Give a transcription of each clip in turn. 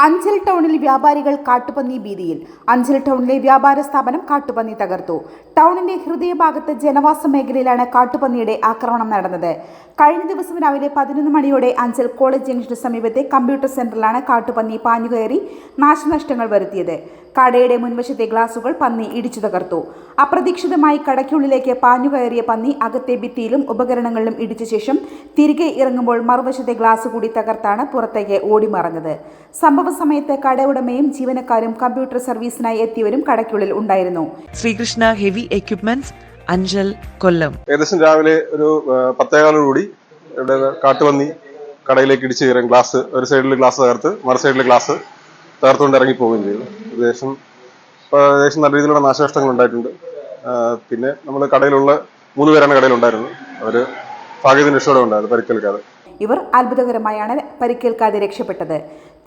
അഞ്ചൽ ടൗണിൽ വ്യാപാരികൾ കാട്ടുപന്നി ഭീതിയിൽ. അഞ്ചൽ ടൗണിലെ വ്യാപാര സ്ഥാപനം കാട്ടുപന്നി തകർത്തു. ടൗണിന്റെ ഹൃദയഭാഗത്ത് ജനവാസ മേഖലയിലാണ് കാട്ടുപന്നിയുടെ ആക്രമണം നടന്നത്. കഴിഞ്ഞ ദിവസം രാവിലെ 11 മണിയോടെ അഞ്ചൽ കോളേജ് ജംഗ്ഷന് സമീപത്തെ കമ്പ്യൂട്ടർ സെന്ററിലാണ് കാട്ടുപന്നി പാഞ്ഞുകയറി നാശനഷ്ടങ്ങൾ വരുത്തിയത്. കടയുടെ മുൻവശത്തെ ഗ്ലാസുകൾ പന്നി ഇടിച്ചു തകർത്തു. അപ്രതീക്ഷിതമായി കടയ്ക്കുള്ളിലേക്ക് പാഞ്ഞുകയറിയ പന്നി അകത്തെ ഭിത്തിയിലും ഉപകരണങ്ങളിലും ഇടിച്ച ശേഷം തിരികെ ഇറങ്ങുമ്പോൾ മറുവശത്തെ ഗ്ലാസ് കൂടി തകർത്താണ് പുറത്തേക്ക് ഓടിമറഞ്ഞത്. സംഭവ സമയത്ത് കടയുടമയും ജീവനക്കാരും കമ്പ്യൂട്ടർ സർവീസിനായി എത്തിയവരും കടയ്ക്കുള്ളിൽ ഉണ്ടായിരുന്നു. ശ്രീകൃഷ്ണ ഹെവി എക്യുപ്മെന്റ്സ്, അഞ്ചൽ, കൊല്ലം. ഏകദേശം രാവിലെ ഒരു 10:15 ഇവിടെ കാട്ടുപന്നി കടയിലേക്ക് ഇടിച്ചു കയറാൻ ഗ്ലാസ് ഒരു സൈഡിൽ ഗ്ലാസ് തകർത്ത് മറു സൈഡിൽ ഗ്ലാസ് തകർത്തുകൊണ്ട് ഇറങ്ങി പോവുകയും ചെയ്തു. ഏകദേശം നല്ല രീതിയിലുള്ള നാശനഷ്ടങ്ങൾ ഉണ്ടായിട്ടുണ്ട്. പിന്നെ നമ്മൾ കടയിലുള്ള 3 പേരാണ് കടയിലുണ്ടായിരുന്നത്. അവര് ഭാഗ്യത്തിന് രക്ഷയോടെ ഉണ്ടായത്, പരിക്കേൽക്കാതെ. ഇവർ അത്ഭുതകരമായാണ് പരിക്കേൽക്കാതെ രക്ഷപ്പെട്ടത്.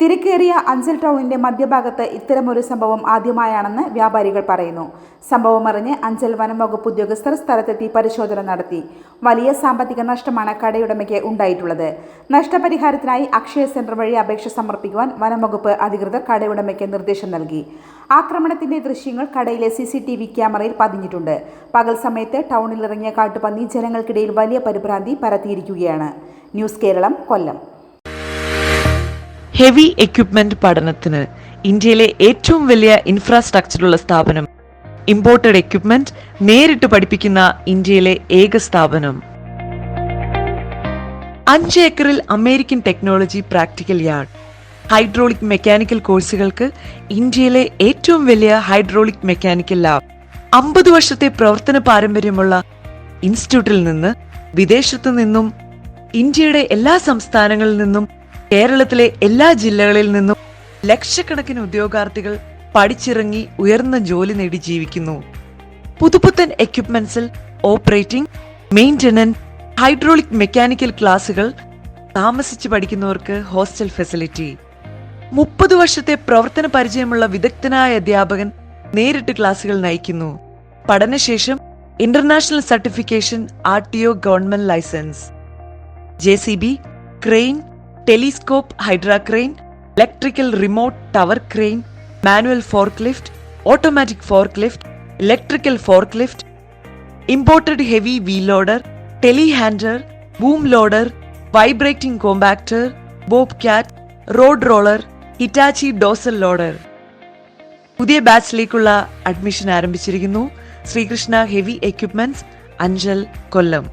തിരക്കേറിയ അഞ്ചൽ ടൗണിന്റെ മധ്യഭാഗത്ത് ഇത്തരമൊരു സംഭവം ആദ്യമായാണെന്ന് വ്യാപാരികൾ പറയുന്നു. സംഭവം അറിഞ്ഞ് അഞ്ചൽ വനം വകുപ്പ് ഉദ്യോഗസ്ഥർ സ്ഥലത്തെത്തി പരിശോധന നടത്തി. വലിയ സാമ്പത്തിക നഷ്ടമാണ് കടയുടമയ്ക്ക് ഉണ്ടായിട്ടുള്ളത്. നഷ്ടപരിഹാരത്തിനായി അക്ഷയ സെന്റർ വഴി അപേക്ഷ സമർപ്പിക്കുവാൻ വനം വകുപ്പ് അധികൃതർ കടയുടമയ്ക്ക് നിർദ്ദേശം നൽകി. ആക്രമണത്തിന്റെ ദൃശ്യങ്ങൾ കടയിലെ CCTV ക്യാമറയിൽ പതിഞ്ഞിട്ടുണ്ട്. പകൽ സമയത്ത് ടൗണിലിറങ്ങിയ കാട്ടുപന്നി ജനങ്ങൾക്കിടയിൽ വലിയ പരിഭ്രാന്തി പരത്തിയിരിക്കുകയാണ്. ന്യൂസ് കേരളം, കൊല്ലം. ഹെവി എക്യുപ്മെന്റ് പഠനത്തിന് ഇന്ത്യയിലെ ഏറ്റവും വലിയ ഇൻഫ്രാസ്ട്രക്ചറുള്ള സ്ഥാപനം. ഇമ്പോർട്ടഡ് എക്യുപ്മെന്റ് നേരിട്ട് പഠിപ്പിക്കുന്ന ഇന്ത്യയിലെ ഏക സ്ഥാപനം. 5 ഏക്കറിൽ American technology practical yard. Hydraulic mechanical കോഴ്സുകൾക്ക് ഇന്ത്യയിലെ ഏറ്റവും വലിയ ഹൈഡ്രോളിക് മെക്കാനിക്കൽ ലാബ്. 50 വർഷത്തെ പ്രവർത്തന പാരമ്പര്യമുള്ള ഇൻസ്റ്റിറ്റ്യൂട്ടിൽ നിന്ന് വിദേശത്തു നിന്നും ഇന്ത്യയുടെ എല്ലാ സംസ്ഥാനങ്ങളിൽ നിന്നും കേരളത്തിലെ എല്ലാ ജില്ലകളിൽ നിന്നും ലക്ഷക്കണക്കിന് ഉദ്യോഗാർത്ഥികൾ പഠിച്ചിറങ്ങി ഉയർന്ന ജോലി നേടി ജീവിക്കുന്നു. പുതുപുത്തൻ എക്യുപ്മെന്റ്സിൽ ഓപ്പറേറ്റിംഗ്, മെയിന്റനൻസ്, ഹൈഡ്രോളിക് മെക്കാനിക്കൽ ക്ലാസുകൾ, താമസിച്ച് പഠിക്കുന്നവർക്ക് ഹോസ്റ്റൽ ഫെസിലിറ്റി. 30 വർഷത്തെ പ്രവർത്തന പരിചയമുള്ള വിദഗ്ധനായ അധ്യാപകൻ നേരിട്ട് ക്ലാസുകൾ നയിക്കുന്നു. പഠനശേഷം international certification, RTO government license. JCB, crane, telescope hydra crane, electrical remote tower crane, manual fork lift, automatic fork lift, electrical fork lift, imported heavy wheel loader, tele handler, boom loader, vibrating compactor, Bobcat, road roller, Hitachi dozer loader. പുതിയ ബാച്ചിലേക്കുള്ള admission ആരംഭിച്ചിരിക്കുന്നു. Sreekrishna heavy equipments, Anchal, കൊല്ലം.